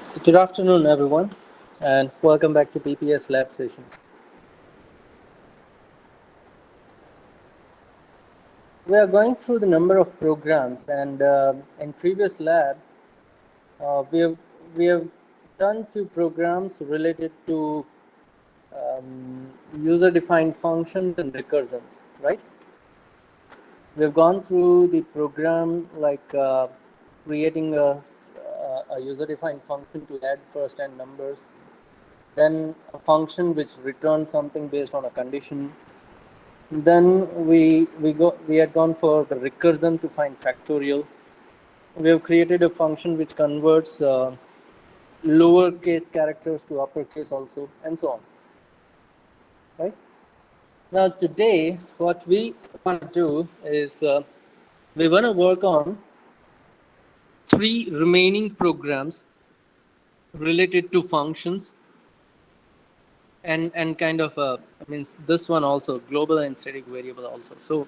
So good afternoon, everyone, and welcome back to PPS Lab Sessions. We are going through the number of programs, and in previous lab, uh, we have we have done few programs related to user-defined functions and recursions, right? We have gone through the program like creating a user-defined function to add first and numbers, then a function which returns something based on a condition. Then we had gone for the recursion to find factorial. We have created a function which converts lowercase characters to uppercase also, and so on. Right now, today what we want to do is we want to work on three remaining programs related to functions and kind of means this one also global and static variable also. So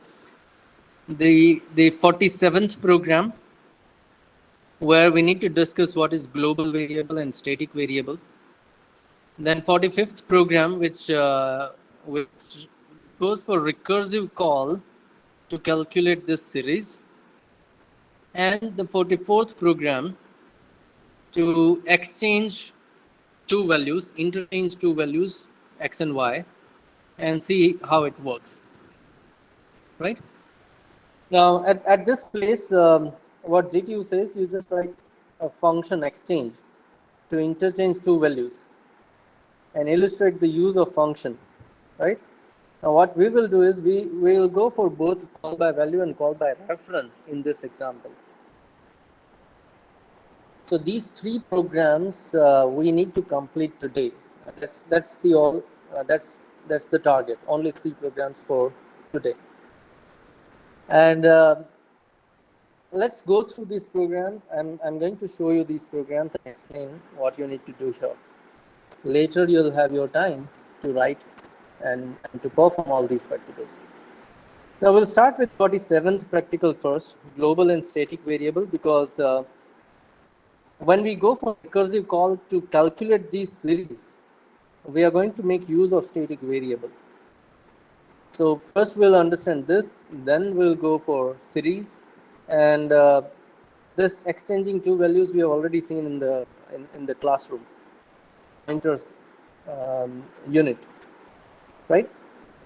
the 47th program where we need to discuss what is global variable and static variable. Then 45th program, which goes for recursive call to calculate this series, and the 44th program to exchange two values, interchange two values x and y, and see how it works. Right now, at this place, what GTU says, you just write a function exchange to interchange two values and illustrate the use of function, right? Now what we will do is we will go for both call by value and call by reference in this example. So these three programs we need to complete today. That's the all. That's the target. Only three programs for today. And let's go through this program. I'm going to show you these programs and explain what you need to do here. Later you'll have your time to write and to perform all these practicals. Now we'll start with 47th practical first, global and static variable, because when we go for recursive call to calculate these series, we are going to make use of static variable. So first we'll understand this, then we'll go for series, and this exchanging two values we have already seen in the classroom pointers unit, right?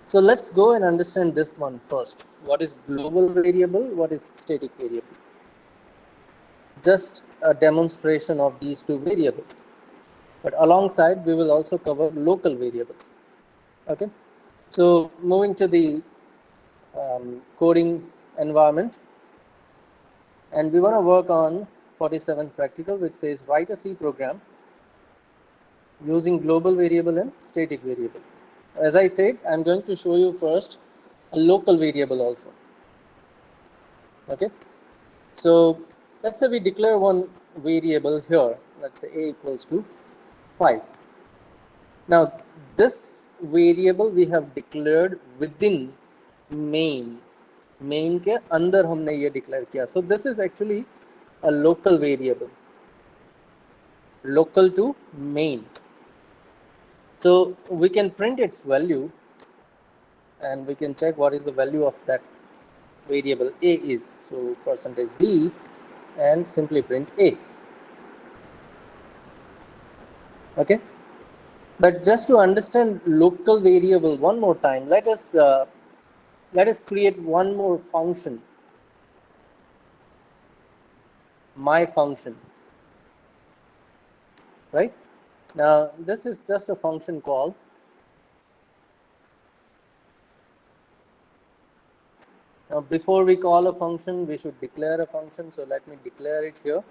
So let's go and understand this one first. What is global variable? What is static variable? Just a demonstration of these two variables. But alongside, we will also cover local variables. Okay. So moving to the coding environment, and we want to work on 47th practical, which says write a C program using global variable and static variable. As I said, I'm going to show you first a local variable also. Okay. So let's say we declare one variable here. Let's say a equals to 5. Now this variable we have declared within main के अंदर हमने ये declare किया. So this is actually a local variable, local to main. So we can print its value and we can check what is the value of that variable a is. So %d and simply print a. Okay. But just to understand local variable one more time, let us create one more function, my function. Right now, this is just a function call. Now, before we call a function, we should declare a function. So let me declare it here.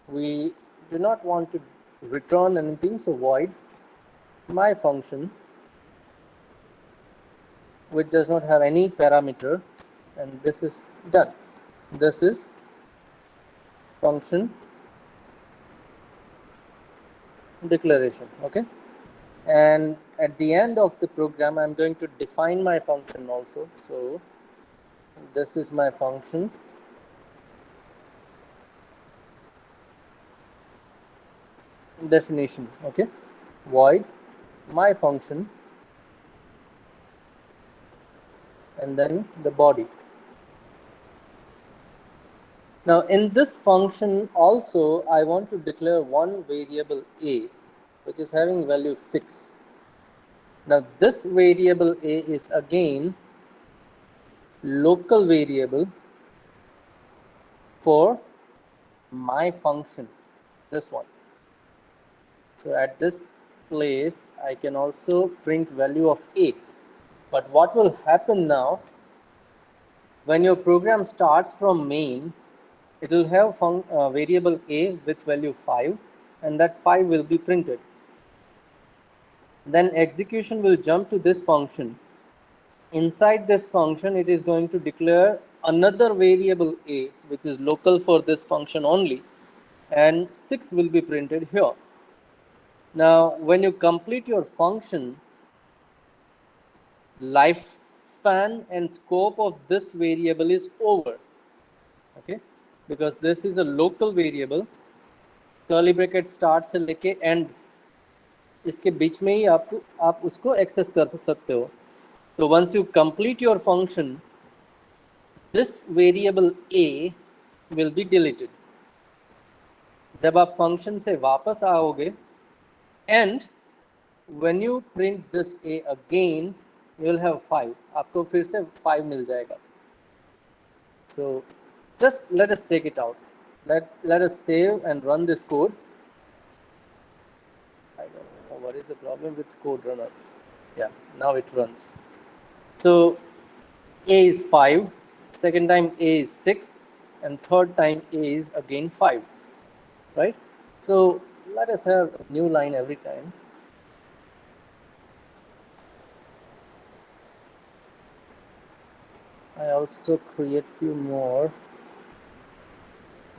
We do not want to return anything, so void my function, which does not have any parameter, and this is done. This is function declaration. Okay, and at the end of the program I'm going to define my function also. So this is my function, definition. Okay, void my function and then the body. Now in this function also I want to declare one variable a which is having value 6. Now this variable a is again local variable for my function, this one. So at this place I can also print value of a. But what will happen now, when your program starts from main, it will have variable a with value 5 and that 5 will be printed. Then execution will jump to this function. Inside this function it is going to declare another variable a which is local for this function only, and 6 will be printed here. Now when you complete your function, lifespan and scope of this variable is over. Okay, because this is a local variable, curly bracket start से लेके and इसके बीच में ही आप उसको access कर सकते हो. तो once you complete your function, this variable a will be deleted. जब आप फंक्शन से वापस आओगे and when you print this a again you will have 5, आपको फिर से 5 मिल जाएगा. So just let us check it out. Let us save and run this code. I don't know what is the problem with code runner. Yeah, now it runs. So a is 5, second time a is 6, and third time a is again 5, right? So let us have a new line every time. I also create few more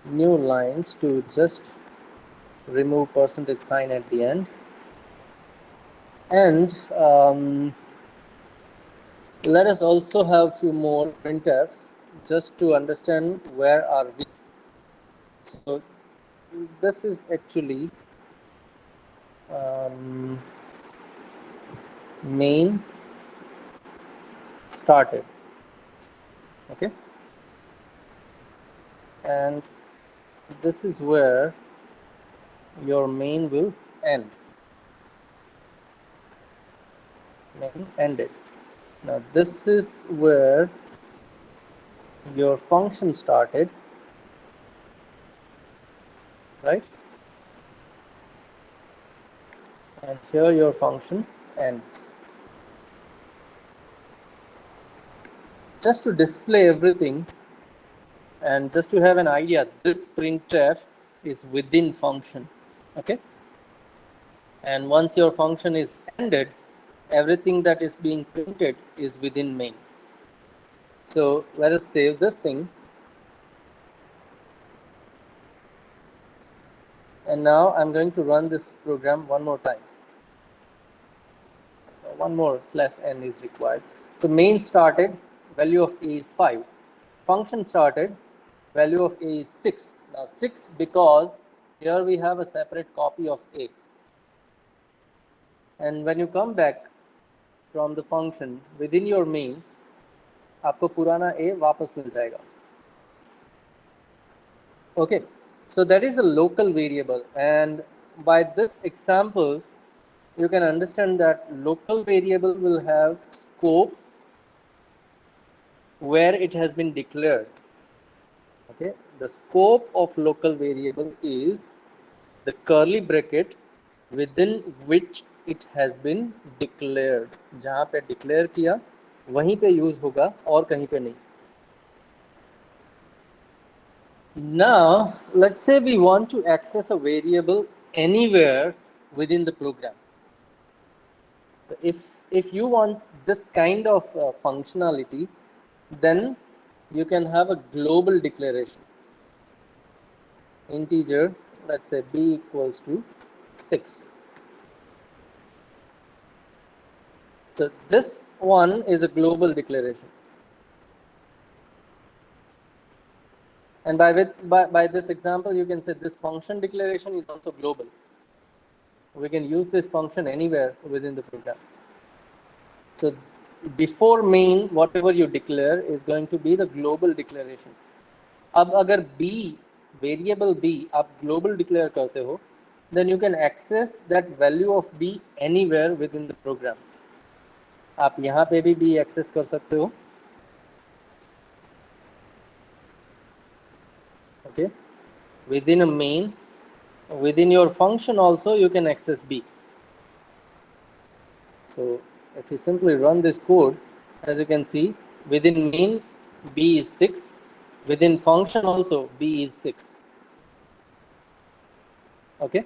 new lines to just remove percentage sign at the end. And let us also have few more printfs just to understand where are we. So this is actually main started, okay, and this is where your main will end. Main ended. Now this is where your function started, right? And here your function ends. Just to display everything and just to have an idea, this printf is within function, okay? And once your function is ended, everything that is being printed is within main. So let us save this thing. And now I'm going to run this program one more time. One more /n is required. So main started, value of a is 5. Function started, value of a is 6. Now 6 because here we have a separate copy of a. And when you come back from the function within your main, आपको पुराना a वापस मिल जाएगा. Okay, so that is a local variable, and by this example you can understand that local variable will have scope where it has been declared. Okay, the scope of local variable is the curly bracket within which it has been declared. जहाँ पे declare किया वहीं पे use होगा और कहीं पे नहीं. Now let's say we want to access a variable anywhere within the program. If you want this kind of functionality, then you can have a global declaration. Integer, let's say b equals to 6. So this one is a global declaration. And by this example, you can say this function declaration is also global. We can use this function anywhere within the program. So before main, whatever you declare is going to be the global declaration. अब अगर b variable b आप global declare करते हो, then you can access that value of b anywhere within the program. आप यहाँ पे भी b access कर सकते हो. Okay, within a main, within your function also you can access b. So if you simply run this code, as you can see, within main b is 6, within function also b is 6. Okay,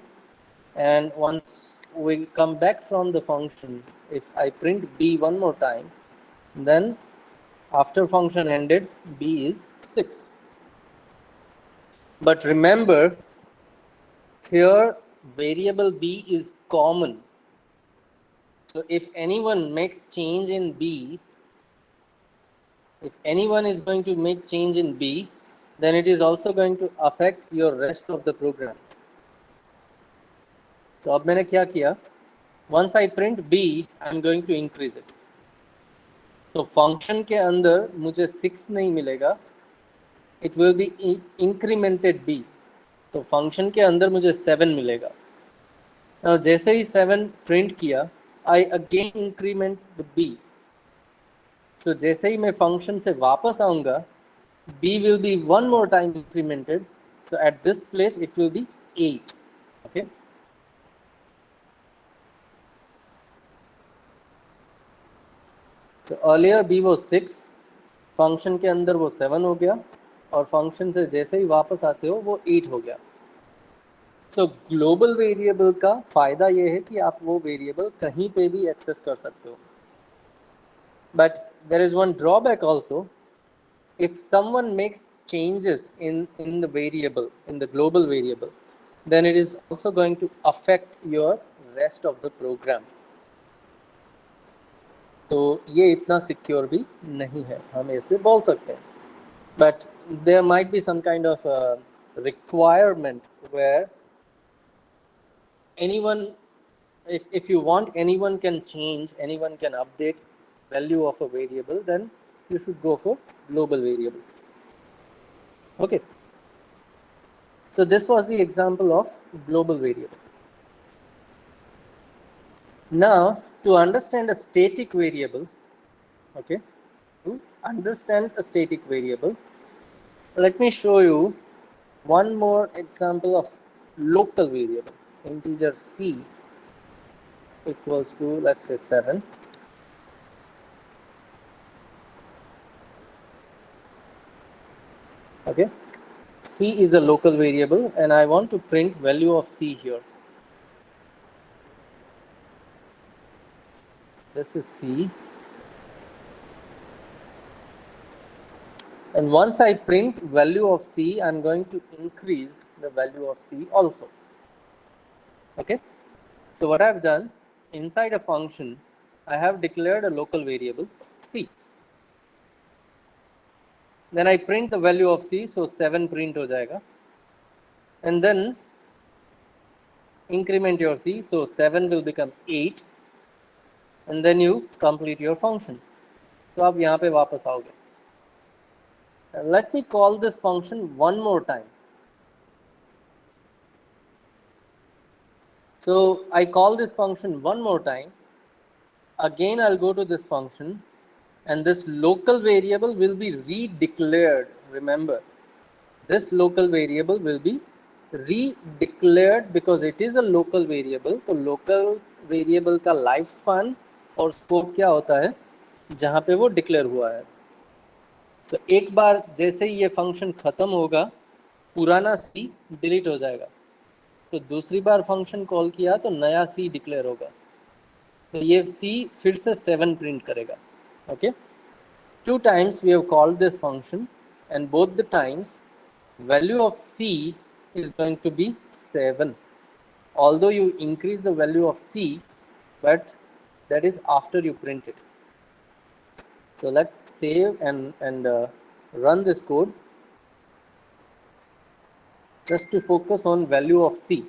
and once we come back from the function, if I print b one more time, then after function ended, b is 6. But remember, here variable b is common. So if anyone makes change in b, if anyone is going to make change in b, then it is also going to affect your rest of the program. So अब मैंने क्या किया? Once I print b, I am going to increase it. तो function के अंदर मुझे 6 नहीं मिलेगा, it will be incremented b. तो function के अंदर मुझे 7 मिलेगा. Now जैसे ही 7 print किया, I again increment the b. So जैसे ही मैं function से वापस आऊँगा, b will be one more time incremented. So at this place it will be 8. Okay. So earlier b was 6, function के अंदर वो 7 हो गया, और function से जैसे ही वापस आते हो वो 8 हो गया. So global variable का फायदा ये है कि आप वो variable कहीं पे भी access कर सकते हो. But there is one drawback also. If someone makes changes in the variable, in the global variable, then it is also going to affect your rest of the program. तो ये इतना secure भी नहीं है, हम ऐसे बोल सकते हैं. But there might be some kind of requirement where anyone, if you want, anyone can change, anyone can update value of a variable, then you should go for global variable. Okay. So this was the example of global variable. Now, to understand a static variable, okay, to understand a static variable, let me show you one more example of local variable. Integer c equals to, let's say, 7. Okay, c is a local variable and I want to print value of c here. This is c, and once I print value of c, I'm going to increase the value of c also. Okay, so what I've done, inside a function, I have declared a local variable c. Then I print the value of c, so 7 print हो जाएगा, and then increment your c, so 7 will become 8, and then you complete your function. तो आप यहाँ पे वापस आओगे. Let me call this function one more time. So I call this function one more time. Again, I'll go to this function, and this local variable will be redeclared. Remember, this local variable will be redeclared because it is a local variable. तो local variable का lifespan और scope क्या होता है, जहाँ पे वो declare हुआ है. So एक बार जैसे ही ये function खत्म होगा, पुराना c delete हो जाएगा. तो दूसरी बार फंक्शन कॉल किया तो नया c डिक्लेयर होगा, तो ये c फिर से 7 प्रिंट करेगा. Okay, 2 times we have called this function, and both the times value of c is going to be 7, although you increase the value of c, but that is after you print it. So let's save and run this code just to focus on value of c.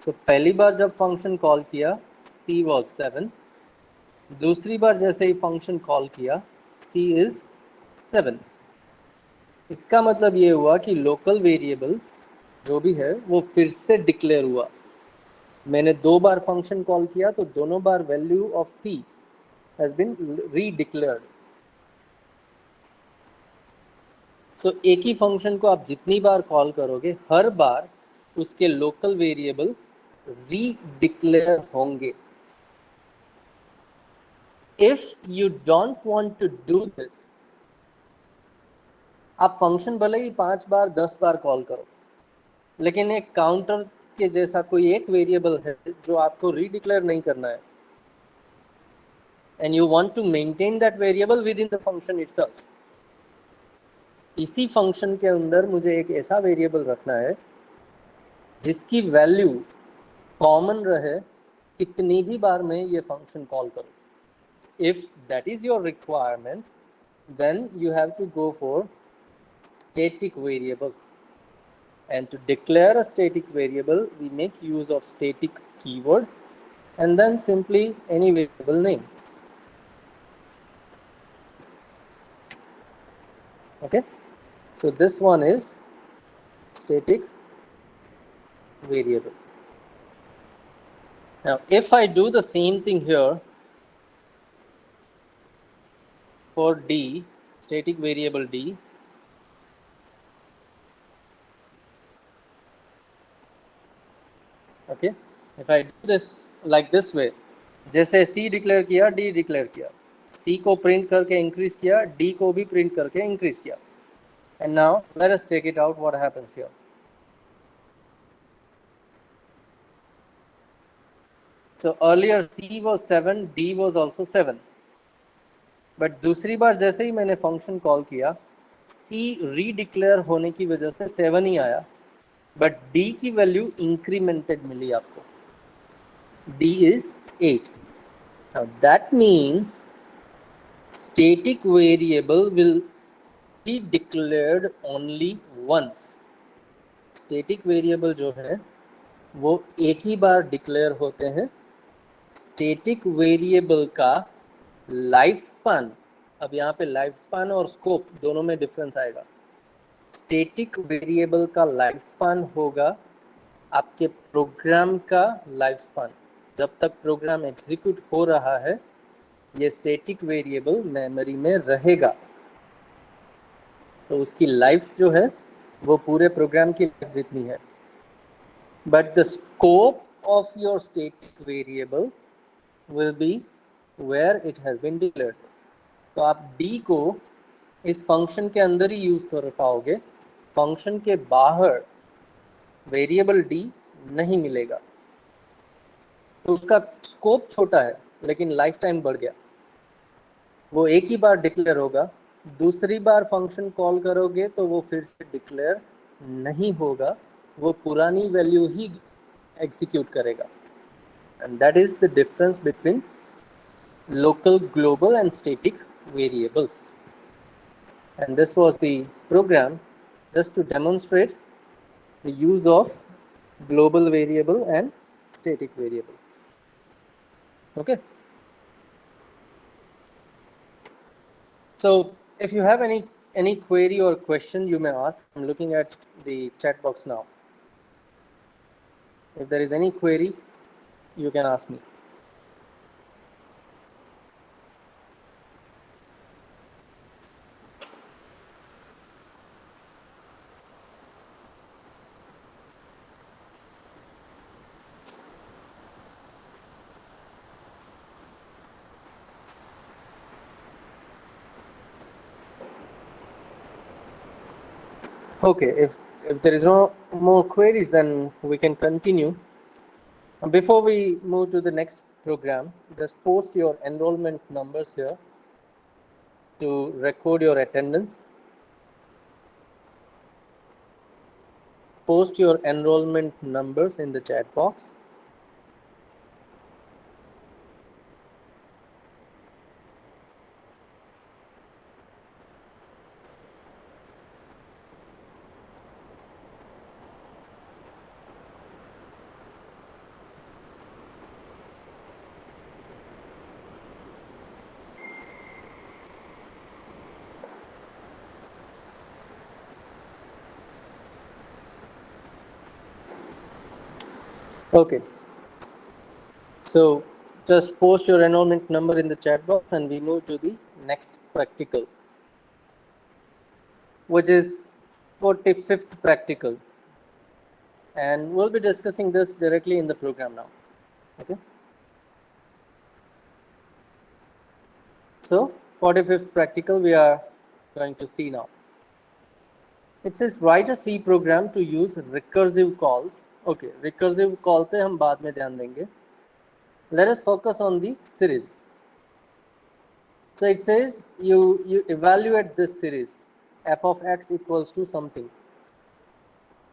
So पहली बार जब function call किया c was 7, दूसरी बार जैसे ही function call किया c is 7। इसका मतलब ये हुआ कि लोकल वेरिएबल जो भी है वो फिर से डिक्लेयर हुआ। मैंने 2 बार फंक्शन कॉल किया तो दोनों बार value of c has been redeclared. तो एक ही फंक्शन को आप जितनी बार कॉल करोगे हर बार उसके लोकल वेरिएबल रीडिक्लेयर होंगे। If you don't want to do this, आप फंक्शन भले ही 5 बार 10 बार कॉल करो, लेकिन एक काउंटर के जैसा कोई एक वेरिएबल है जो आपको रीडिक्लेयर नहीं करना है, and you want to maintain that variable within the function itself. इसी फंक्शन के अंदर मुझे एक ऐसा वेरिएबल रखना है जिसकी वैल्यू कॉमन रहे कितनी भी बार मैं ये फंक्शन कॉल करूँ। If that is your requirement, then you have to go for static variable. And to declare a static variable, we make use of static keyword and then simply any variable name. Okay, so this one is static variable. Now, if I do the same thing here for d, static variable d, okay, if I do this like this way, जैसे c declare किया d declare किया, c को print करके increase किया, d को भी print करके increase किया, and now let us check it out what happens here. So earlier c was 7, d was also 7, but दूसरी बार जैसे ही मैंने फंक्शन कॉल किया c रीडिक्लेयर होने की वजह से 7 ही आया, बट d की वैल्यू इंक्रीमेंटेड मिली आपको, d is 8. Now that means static variable will be declared only once. static variable जो है वो एक ही बार डिक्लेयर होते हैं। स्टेटिक वेरिएबल का लाइफ स्पान, अब यहाँ पे लाइफ स्पान और स्कोप दोनों में डिफरेंस आएगा। स्टेटिक वेरिएबल का लाइफ स्पान होगा आपके प्रोग्राम का लाइफ स्पान। जब तक प्रोग्राम एग्जीक्यूट हो रहा है ये स्टेटिक वेरिएबल मेमोरी में रहेगा, तो उसकी लाइफ जो है वो पूरे प्रोग्राम की लाइफ जितनी है। But the scope of your static variable will be where it has been declared. तो आप d को इस फंक्शन के अंदर ही यूज़ कर पाओगे, फंक्शन के बाहर वेरिएबल d नहीं मिलेगा। तो उसका स्कोप छोटा है लेकिन लाइफ टाइम बढ़ गया। वो एक ही बार डिक्लेयर होगा, दूसरी बार फंक्शन कॉल करोगे तो वो फिर से डिक्लेयर नहीं होगा, वो पुरानी वैल्यू ही एग्जीक्यूट करेगा। And that is the difference between local, global and static variables. And this was the program just to demonstrate the use of global variable and static variable. Okay. So if you have any query or question you may ask. I'm looking at the chat box now. If there is any query, you can ask me. Okay, if there is no more queries, then we can continue. Before we move to the next program, just post your enrollment numbers here to record your attendance. Post your enrollment numbers in the chat box. Okay, so just post your enrollment number in the chat box and we move to the next practical, which is 45th practical, and we'll be discussing this directly in the program now. Okay, so 45th practical we are going to see now. It says write a C program to use recursive calls. Okay, recursive call पे हम बाद में ध्यान देंगे. Let us focus on the series. So it says you evaluate this series f of x equals to something.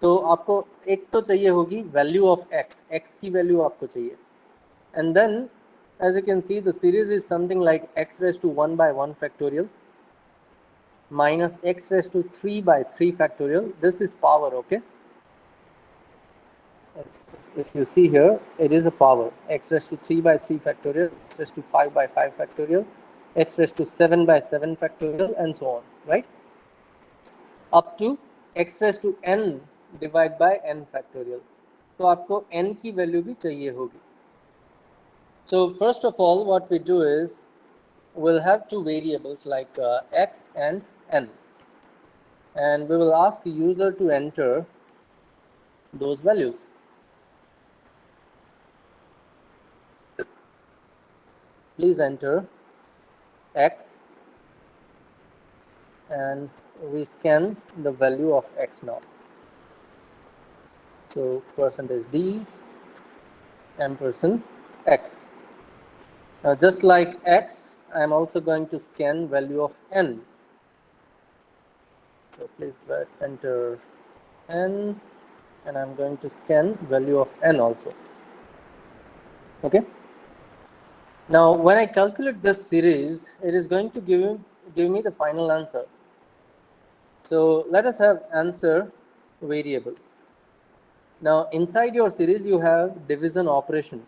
तो आपको एक तो चाहिए होगी value of x, x की value आपको चाहिए, and then as you can see the series is something like x raised to 1 by 1 factorial minus x raised to 3 by 3 factorial. This is power, okay? If you see here, it is a power, x raised to 3 by 3 factorial, x raised to 5 by 5 factorial, x raised to 7 by 7 factorial, and so on, right? Up to x raised to n divided by n factorial. तो आपको n की value भी चाहिए होगी. So first of all, what we do is we'll have two variables like x and n, and we will ask the user to enter those values. Please enter x, and we scan the value of x now. So percentage d ampersand x. Now just like x, I am also going to scan value of n. So please enter n, and I'm going to scan value of n also. Okay. Now when I calculate this series, it is going to give me the final answer. So let us have answer variable. Now inside your series you have division operation.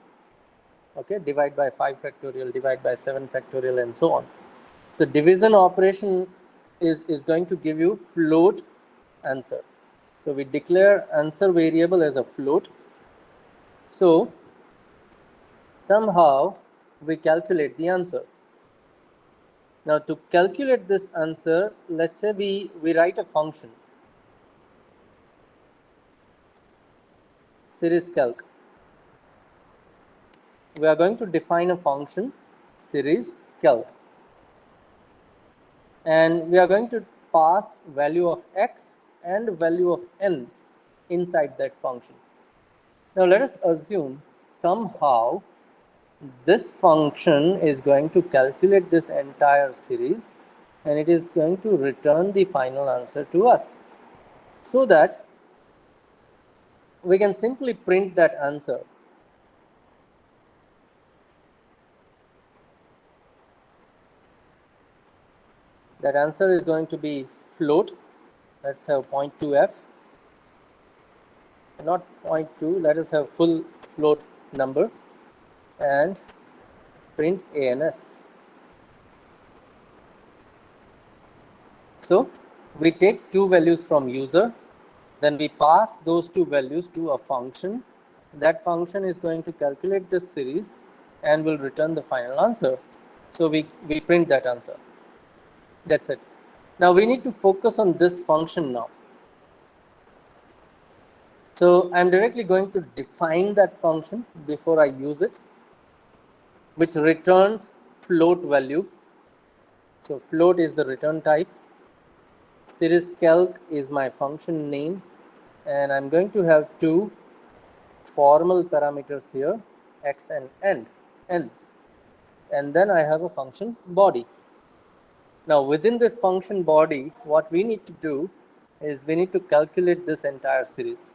Okay, divide by 5 factorial, divide by 7 factorial, and so on. So division operation is going to give you float answer. So we declare answer variable as a float. So somehow we calculate the answer. Now to calculate this answer, let's say we write a function, series calc. We are going to define a function, series calc, and we are going to pass value of x and value of n inside that function. Now let us assume somehow this function is going to calculate this entire series and it is going to return the final answer to us, so that we can simply print that answer. That answer is going to be float. Let's have 0.2f, not 0.2, let us have full float number, and print ans. So we take two values from user, then we pass those two values to a function. That function is going to calculate this series and will return the final answer. So we print that answer. That's it. Now we need to focus on this function now. So I'm directly going to define that function before I use it, which returns float value. So float is the return type. Series calc is my function name, and I'm going to have two formal parameters here, x and n, and then I have a function body. Now within this function body, what we need to do is we need to calculate this entire series.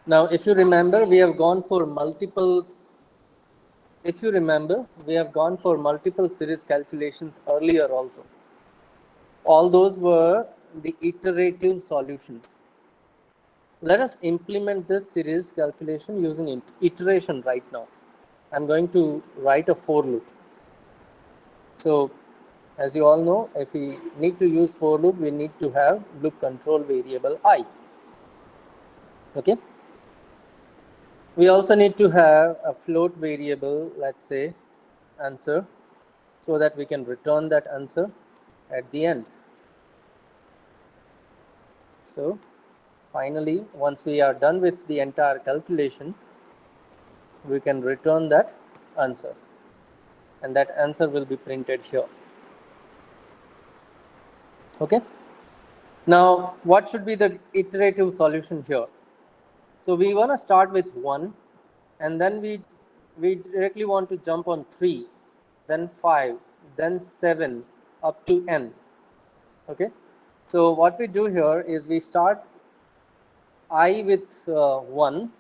Now if you remember, we have gone for multiple series calculations earlier also. All those were the iterative solutions. Let us implement this series calculation using iteration right now. I'm going to write a for loop. So as you all know, if we need to use for loop, we need to have loop control variable I. Okay. We also need to have a float variable, let's say answer, so that we can return that answer at the end. So finally, once we are done with the entire calculation, we can return that answer, and that answer will be printed here. Okay. Now, what should be the iterative solution here? So we want to start with 1, and then we directly want to jump on 3, then 5, then 7, up to n. Okay. So what we do here is we start I with 1,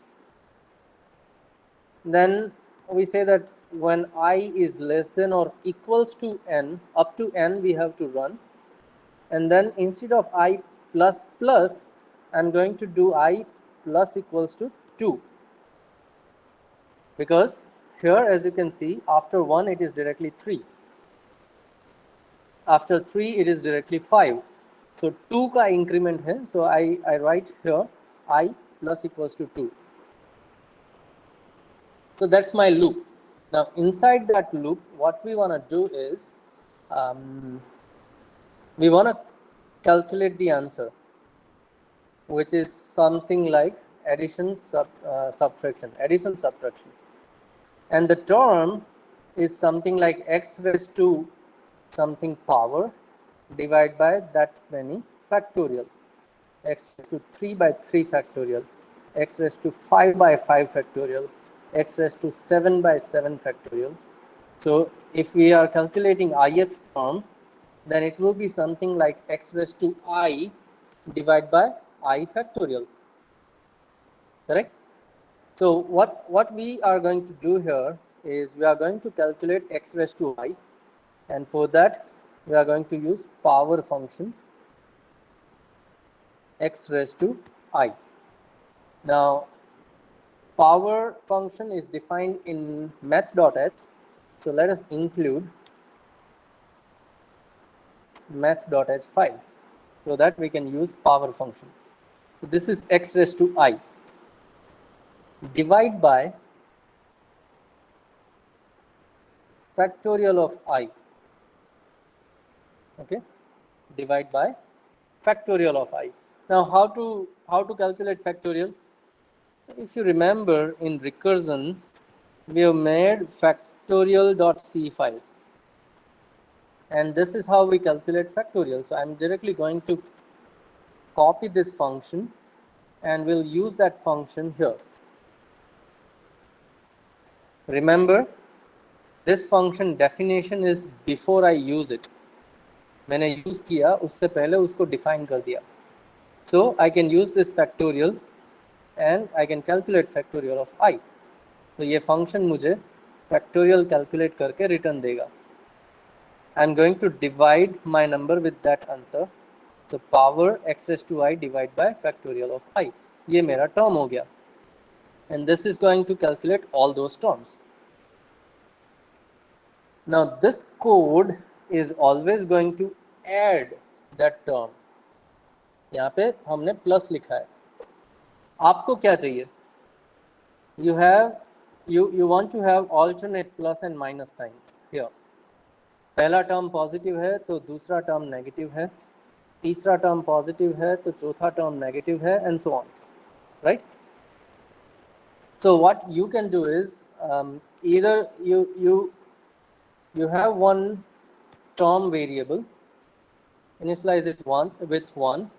then we say that when I is less than or equals to n, up to n we have to run, and then instead of I plus plus, I'm going to do I plus equals to 2, because here, as you can see, after 1 it is directly 3, after 3 it is directly 5. So 2 का increment है, so I write here I plus equals to 2. So that's my loop. Now inside that loop, what we want to do is we want to calculate the answer, which is something like addition, subtraction, and the term is something like x raised to something power divided by that many factorial, x raised to 3 by 3 factorial, x raised to 5 by 5 factorial, x raised to 7 by 7 factorial. So if we are calculating ith term, then it will be something like x raised to I divided by I factorial. Correct? So what we are going to do here is we are going to calculate x raised to I, and for that we are going to use power function x raised to I. Now power function is defined in math.h, so let us include math.h file so that we can use power function. So this is x raised to I, divide by factorial of I. Okay, divide by factorial of I. Now how to calculate factorial? If you remember, in recursion we have made factorial.c file, and this is how we calculate factorial. So I'm directly going to copy this function and we'll use that function here. Remember, this function definition is before I use it. मैंने use किया उससे पहले उसको define कर दिया. So I can use this factorial and I can calculate factorial of I. तो ये function मुझे factorial calculate करके return देगा. I'm going to divide my number with that answer. So power x raised to I divided by factorial of I. ये मेरा term हो गया. And this is going to calculate all those terms. Now this code is always going to add that term. यहाँ पे हमने plus लिखा है. आपको क्या चाहिए? You want to have alternate plus and minus signs here. पहला टर्म पॉजिटिव है तो दूसरा टर्म नेगेटिव है, तीसरा टर्म पॉजिटिव है तो चौथा टर्म नेगेटिव है, and so on, right? So what you can do is either you have one term variable, initialize it with 1,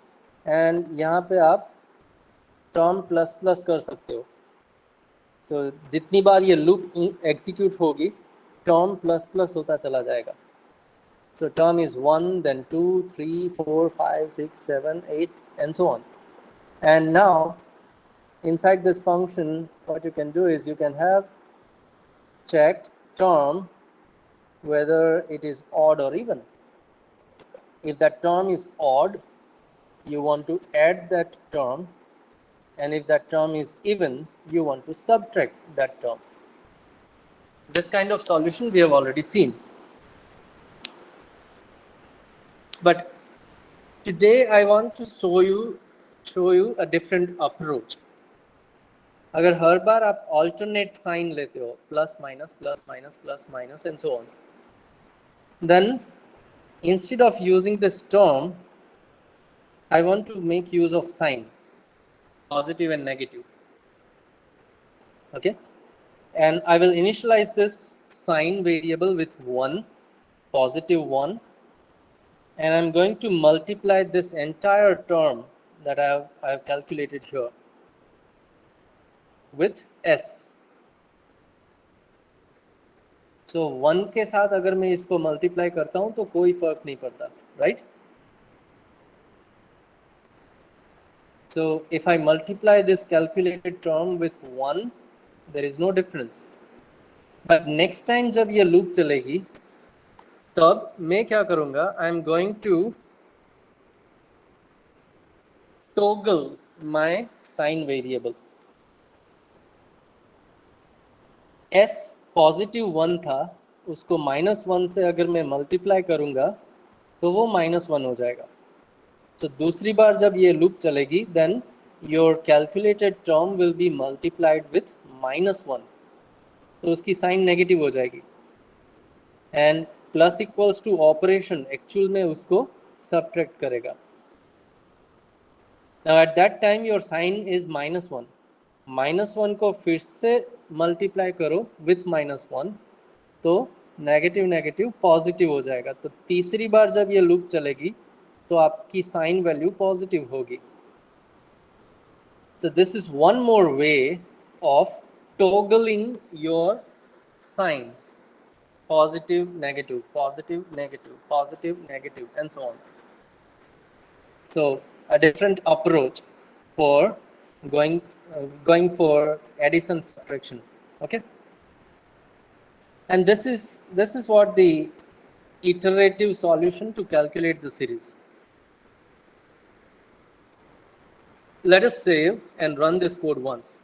and यहाँ पे आप term plus plus कर सकते हो. So जितनी बार ये loop execute होगी, term plus plus होता चला जाएगा. So term is 1, then 2, 3, 4, 5, 6, 7, 8, and so on. And now inside this function, what you can do is you can have checked term whether it is odd or even. If that term is odd, you want to add that term, and if that term is even, you want to subtract that term. This kind of solution we have already seen. But today I want to show you a different approach. अगर हर बार आप alternate sign लेते हो, plus minus plus minus plus minus and so on, then instead of using this term, I want to make use of sign, positive and negative. Okay, and I will initialize this sign variable with 1, positive 1, and I'm going to multiply this entire term that I have calculated here with s. So 1 के साथ अगर मैं इसको multiply करता हूं तो कोई फर्क नहीं पड़ता, right? So if I multiply this calculated term with 1, there is no difference. But next time जब ये लूप चलेगी तब मैं क्या करूंगा, I am going to toggle my sign variable. s positive 1 था, उसको -1 से अगर मैं मल्टीप्लाई करूंगा तो वो -1 हो जाएगा. तो दूसरी बार जब ये लूप चलेगी then your calculated term will be multiplied with -1, तो उसकी साइन नेगेटिव हो जाएगी. And plus equals to operation actual में उसको सब्ट्रैक्ट करेगा. Now at that time your sign is -1. -1 को फिर से मल्टीप्लाई करो विथ -1, तो नेगेटिव नेगेटिव पॉजिटिव हो जाएगा. तो तीसरी बार जब ये लूप चलेगी तो आपकी साइन वैल्यू पॉजिटिव होगी. So this is one more way of toggling your signs, positive, negative, positive, negative, positive, negative, and so on. So a different approach for going for addition subtraction. Okay, and this is what the iterative solution to calculate the series. Let us save and run this code once.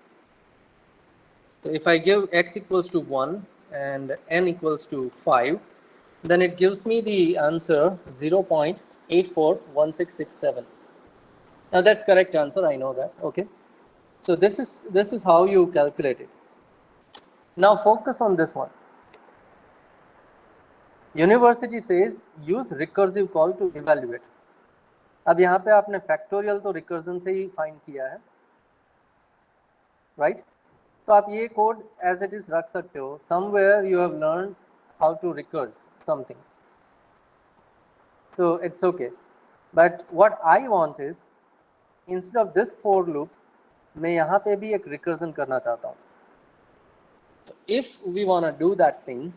So if I give x equals to 1 and n equals to 5, then it gives me the answer 0.841667. Now that's correct answer, I know that. Okay, so this is how you calculate it. Now focus on this one. University says use recursive call to evaluate. अब यहाँ पे आपने factorial तो recursion से ही find किया है, right? तो आप ये कोड एज इट इज रख सकते हो. Somewhere you have learn how to recurse something, so it's okay. But what I want is instead of this for loop मैं यहाँ पे भी एक रिकर्जन करना चाहता हूँ. If we want to do that thing,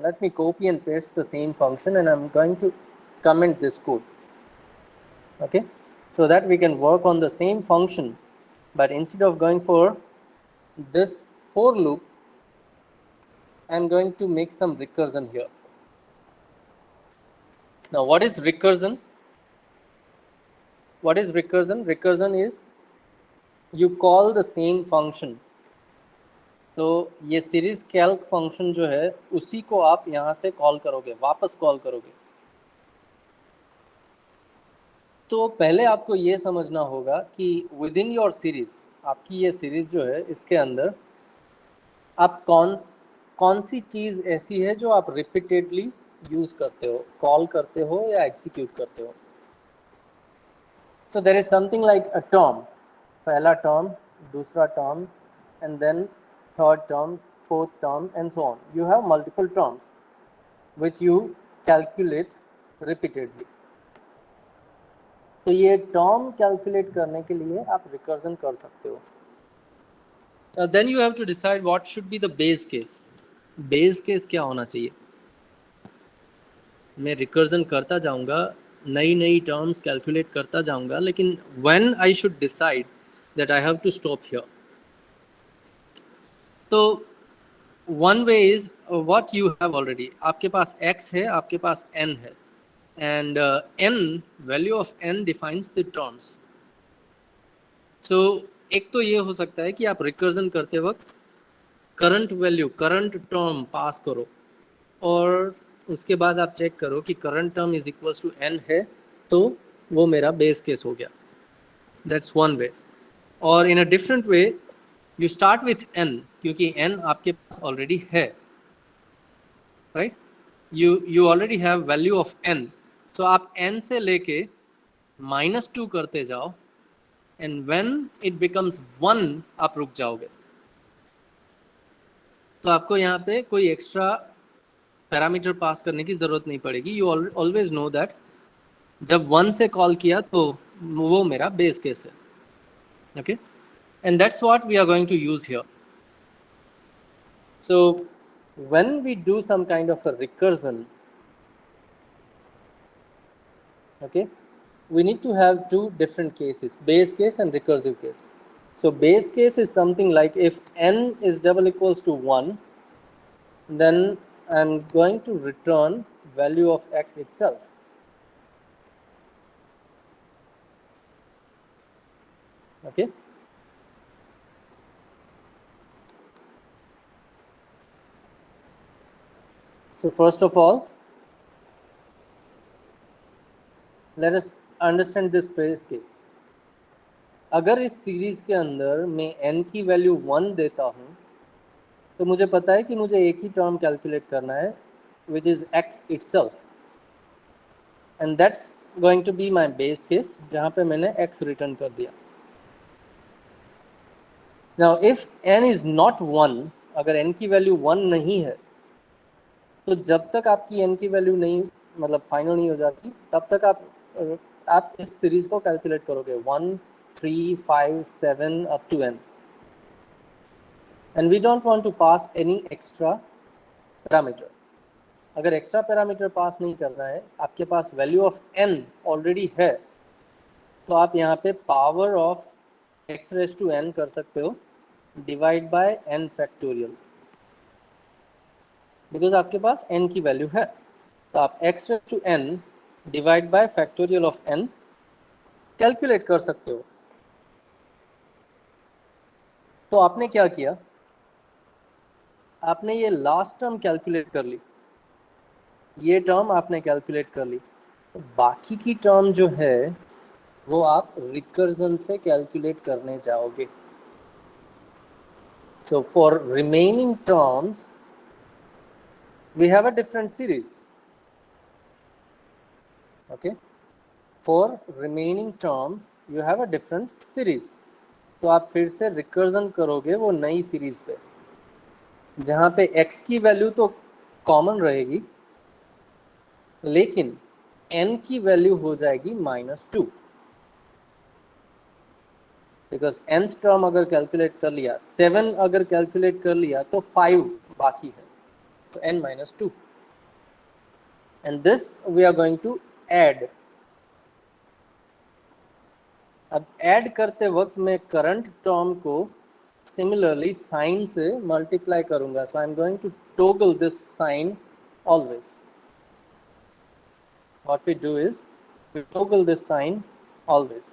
let me copy and paste the same function and I'm going to comment this code, okay, so that we can work on the same function, but instead of going for this for loop, I'm going to make some recursion here. Now what is recursion? What is recursion? Recursion is you call the same function. तो ये series Calc function जो है उसी को आप यहाँ से call करोगे, वापस कॉल करोगे. तो पहले आपको ये समझना होगा कि विद इन योर सीरीज, आपकी ये सीरीज जो है इसके अंदर आप कौन सी चीज़ ऐसी है जो आप रिपीटेडली यूज़ करते हो, कॉल करते हो या एग्जीक्यूट करते हो. So there is something like a term, पहला टर्म, दूसरा term, and then third term, fourth term, and so on. You have multiple terms which you calculate repeatedly. तो ये term calculate करने के लिए आप recursion कर सकते हो. Then you have to decide what should be the base case. Base case क्या होना चाहिए? मैं recursion करता जाऊँगा, नई terms calculate करता जाऊँगा, लेकिन when I should decide that I have to stop here. तो one way is what you have already. आपके पास x है, आपके पास n है, and n value of n defines the terms. So एक तो ये हो सकता है कि आप रिकर्जन करते वक्त current value, current term pass करो और उसके बाद आप चेक करो कि current term is equals to n है, तो वो मेरा बेस केस हो गया. That's one way. और in a different way you start with n, क्योंकि n आपके पास ऑलरेडी है, right? You already have value of n, so आप n से लेके -2 करते जाओ, एंड व्हेन इट बिकम्स 1 आप रुक जाओगे। तो आपको यहाँ पे कोई एक्स्ट्रा पैरामीटर पास करने की ज़रूरत नहीं पड़ेगी। यू ऑलवेज नो दैट जब 1 से कॉल किया तो वो मेरा बेस केस है, okay? And that's what we are going to use here. So when we do some kind of a recursion, okay, we need to have two different cases, base case and recursive case. So base case is something like if n is double equals to 1, then I'm going to return value of x itself. Okay. So first of all, let us understand this base case. अगर इस series के अंदर मैं n की value 1 देता हूँ, तो मुझे पता है कि मुझे एक ही टर्म कैलकुलेट करना है, which is x itself, and that's going to be my base case, जहाँ पे मैंने x रिटर्न कर दिया। Now if n is not 1, अगर n की वैल्यू 1 नहीं है, तो जब तक आपकी n की वैल्यू नहीं, मतलब फाइनल नहीं हो जाती, तब तक आप इस सीरीज को कैलकुलेट करोगे 1, 3, 5, 7 up to n, and we don't want to pass any extra parameter. अगर एक्स्ट्रा पैरामीटर पास नहीं करना है, आपके पास वैल्यू ऑफ n ऑलरेडी है, तो आप यहाँ पे power of x raise to n कर सकते हो divide by n factorial, because आपके पास n की वैल्यू है। तो आप x raise to n divide by factorial of n calculate कर सकते हो। तो आपने क्या किया, आपने ये लास्ट टर्म कैलकुलेट कर ली, ये टर्म आपने कैलकुलेट कर ली, तो बाकी की टर्म जो है वो आप रिकर्जन से कैलकुलेट करने जाओगे। So for remaining terms we have a different series, okay? For remaining terms you have a different series, तो आप फिर से रिकर्जन करोगे वो नई सीरीज पे, जहाँ पे x की वैल्यू तो कॉमन रहेगी, लेकिन n की वैल्यू हो जाएगी -2, बिकॉज nth टर्म अगर कैलकुलेट कर लिया, 7 अगर कैलकुलेट कर लिया तो 5 बाकी है, so n -2, and this we are going to add. अब ऐड करते वक्त मैं करंट टर्म को सिमिलरली साइन से मल्टीप्लाई करूंगा, so I am going to toggle this sign always. What we do is we toggle this sign always,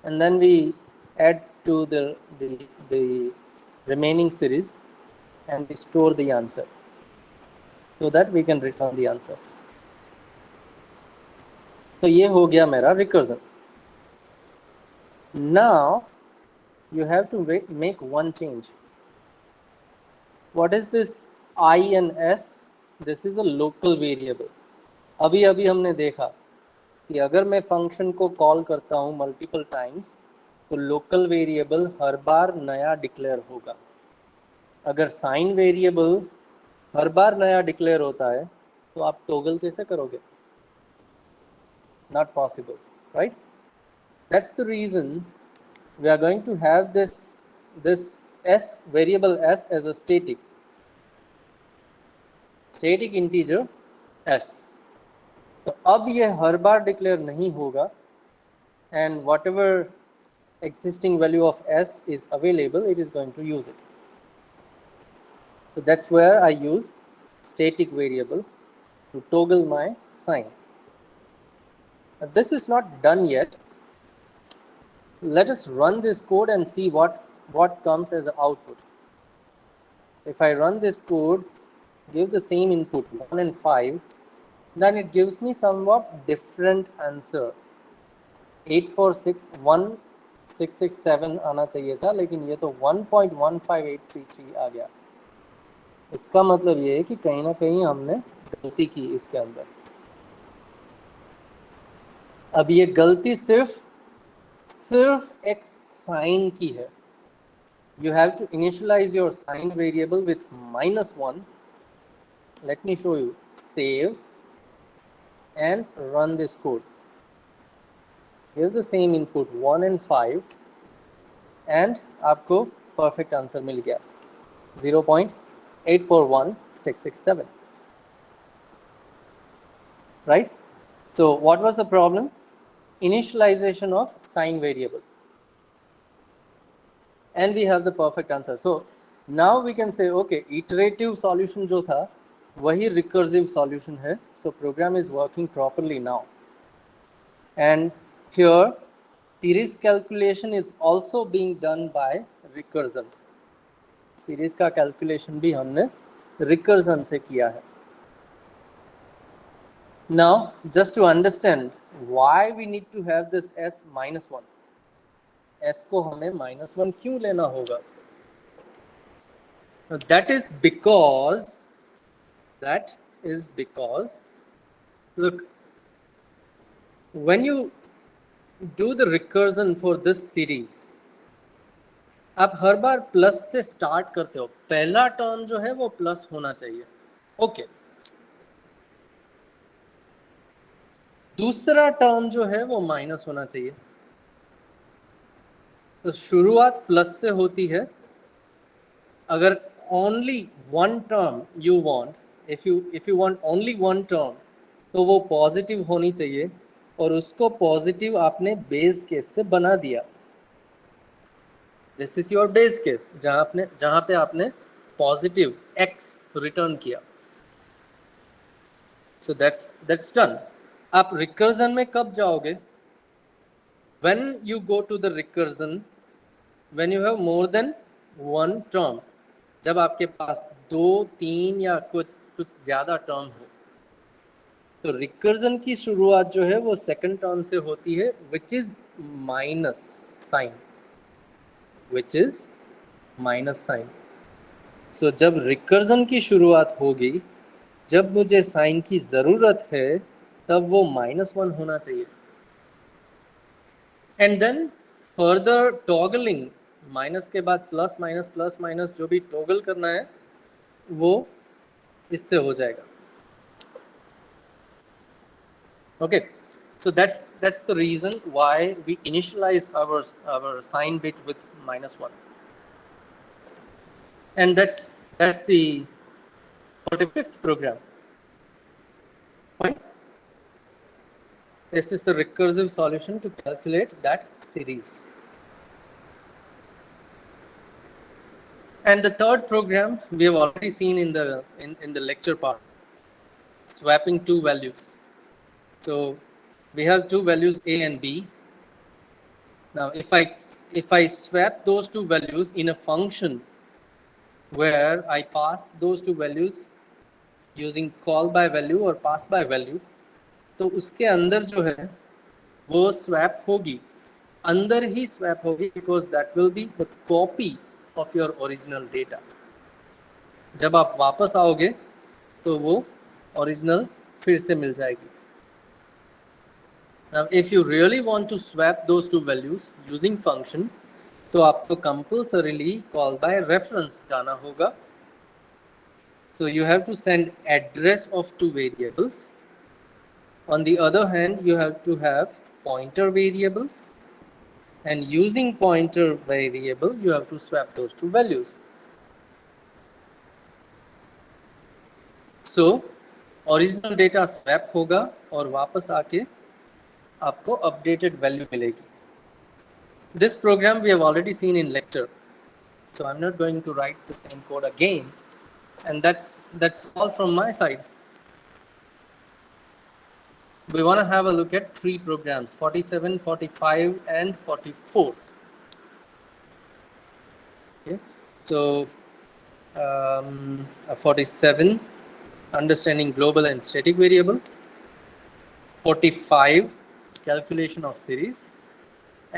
and then we add to the remaining series and we store the answer so that we can return the answer. तो ये हो गया मेरा recursion. Now you have to make one change. What is this I and S? This is a local variable. अभी हमने देखा कि अगर मैं फंक्शन को कॉल करता हूँ मल्टीपल टाइम्स, तो लोकल वेरिएबल हर बार नया डिक्लेयर होगा। अगर साइन वेरिएबल हर बार नया डिक्लेयर होता है, तो आप टॉगल कैसे करोगे? Not possible, right? That's the reason we are going to have this s variable s as a static integer s. तो अब ये हर बार डिक्लेयर नहीं होगा, and whatever existing value of s is available, it is going to use it. So that's where I use static variable to toggle my sign. Now, this is not done yet. Let us run this code and see what comes as an output. If I run this code, give the same input 1 and 5, then it gives me somewhat different answer, 8, 4, 6, 1, 667 आना चाहिए था, लेकिन ये तो 1.15833 आ गया। इसका मतलब ये है कि कहीं ना कहीं हमने गलती की इसके अंदर। अब ये गलती सिर्फ एक साइन की है। You have to initialize your sign variable with -1. Let me show you. Save and run this code. Give the same input 1 and 5 and आपको perfect answer मिल गया 0.841667. Right? So what was the problem? Initialization of sign variable. And we have the perfect answer. So now we can say, okay, iterative solution जो था वही recursive solution है. So program is working properly now. And here series calculation is also being done by recursion. Series का calculation भी हमने recursion से किया है. Now just to understand why we need to have this s -1. s को हमें -1 क्यों लेना होगा? That is because look, when you do the recursion for this series, आप हर बार प्लस से स्टार्ट करते हो. पहला टर्म जो है वो प्लस होना चाहिए. ओके. दूसरा टर्म जो है वो माइनस होना चाहिए. तो शुरुआत प्लस से होती है. अगर only one term you want, if you want only one term, तो वो पॉजिटिव होनी चाहिए और उसको पॉजिटिव आपने बेस केस से बना दिया. This is your base case जहां पे आपने पॉजिटिव x रिटर्न किया. So that's done. आप रिकर्जन में कब जाओगे? When you go to the recursion when you have more than one term. जब आपके पास 2, 3 या कुछ ज़्यादा टर्म हो, तो रिकर्जन की शुरुआत जो है वो सेकंड टर्म से होती है, विच इज़ माइनस साइन. सो जब रिकर्जन की शुरुआत होगी, जब मुझे साइन की ज़रूरत है, तब वो -1 होना चाहिए. And then further toggling, minus के बाद प्लस माइनस जो भी टॉगल करना है वो इससे हो जाएगा. Okay, so that's the reason why we initialize our sign bit with -1, and that's the 45th program. Right? This is the recursive solution to calculate that series. And the third program we have already seen in the lecture part, swapping two values. So we have two values a and b. Now if I swap those two values in a function where I pass those two values using call by value or pass by value, तो उसके अंदर जो है वो swap होगी, अंदर ही swap होगी, because that will be the copy of your original data. जब आप वापस आओगे तो वो original फिर से मिल जाएगी. Now if you really want to swap those two values using function, तो आपको compulsorily call by reference जाना होगा. So you have to send address of two variables. On the other hand, you have to have pointer variables, and using pointer variable, you have to swap those two values. So original data swap होगा और वापस आके आपको updated value मिलेगी. This program we have already seen in lecture, so I'm not going to write the same code again, and that's all from my side. We want to have a look at three programs, 47, 45, and 44. Okay, so 47, understanding global and static variable. 45, calculation of series.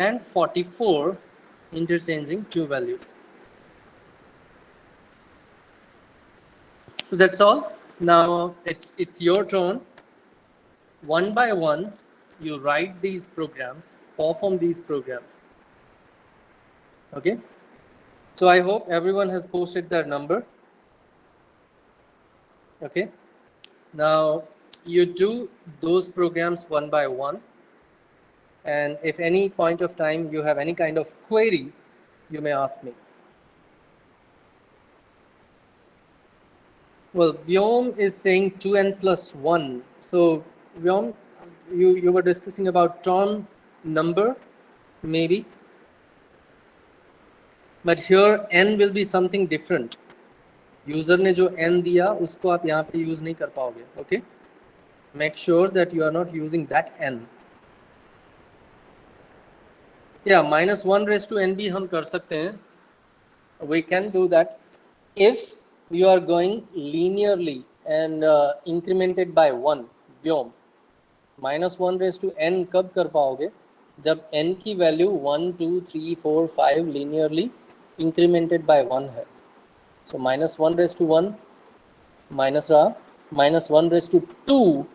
and 44 interchanging two values. So that's all. Now it's your turn. One by one, you write these programs, perform these programs. Okay. So I hope everyone has posted their number. Okay. Now you do those programs one by one. And if any point of time you have any kind of query, you may ask me. Well, Vyom is saying 2n plus 1. So Vyom, you were discussing about term number, maybe. But here n will be something different. User ने जो n दिया उसको आप यहाँ पे use नहीं कर पाओगे. Okay? Make sure that you are not using that n. Yeah, minus 1 raised to n भी हम कर सकते हैं. We can do that if you are going linearly and incremented by 1. Vyom. minus 1 raised to n कब कर पाओगे? जब n की वैल्यू 1, 2, 3, 4, 5 linearly incremented by 1 है. So minus 1 raised to 1 minus रहा, minus 1 raised to 2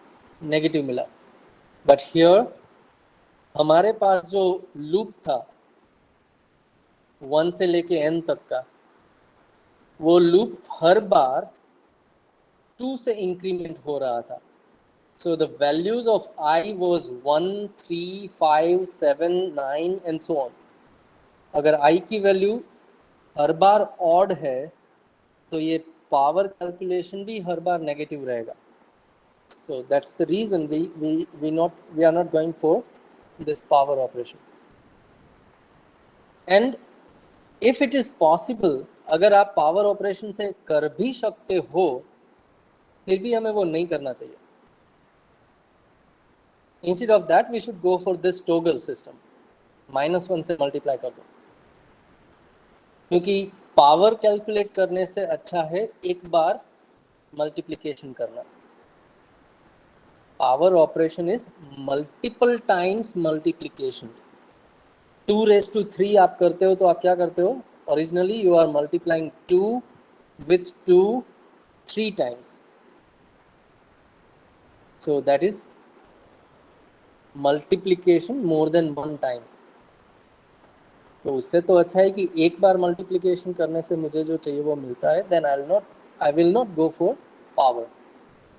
नेगेटिव मिला. But here हमारे पास जो लूप था 1 से लेके n तक का, वो लूप हर बार 2 से इंक्रीमेंट हो रहा था. So the values of I was 1, 3, 5, 7, 9 and so on. अगर I की वैल्यू हर बार ऑड है तो ये पावर कैलकुलेशन भी हर बार नेगेटिव रहेगा. So that's the reason we are not going for this power operation. And if it is possible, अगर आप power operation से कर भी सकते हो, फिर भी हमें वो नहीं करना चाहिए. Instead of that, we should go for this toggle system. minus 1 से मल्टीप्लाई कर दो, क्योंकि पावर कैलकुलेट करने से अच्छा है एक बार मल्टीप्लिकेशन करना. Power operation is multiple times multiplication. 2 raised to 3 आप करते हो तो आप क्या करते हो? Originally you are multiplying 2 with 2 3 times. So that is multiplication more than one time. तो उससे तो अच्छा है कि एक बार मल्टीप्लिकेशन करने से मुझे जो चाहिए वो मिलता है. Then I will not go for power.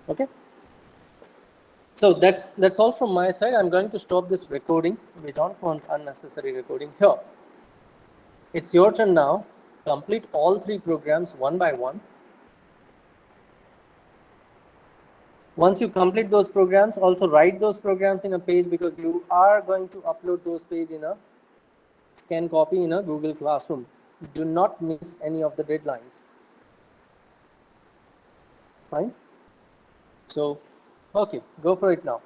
Okay. So that's all from my side. I'm going to stop this recording. We don't want unnecessary recording here. It's your turn now. Complete all 3 programs one by one. Once you complete those programs, also write those programs in a page, because you are going to upload those pages in a scan copy in a Google Classroom. Do not miss any of the deadlines. Fine. So, okay, go for it now.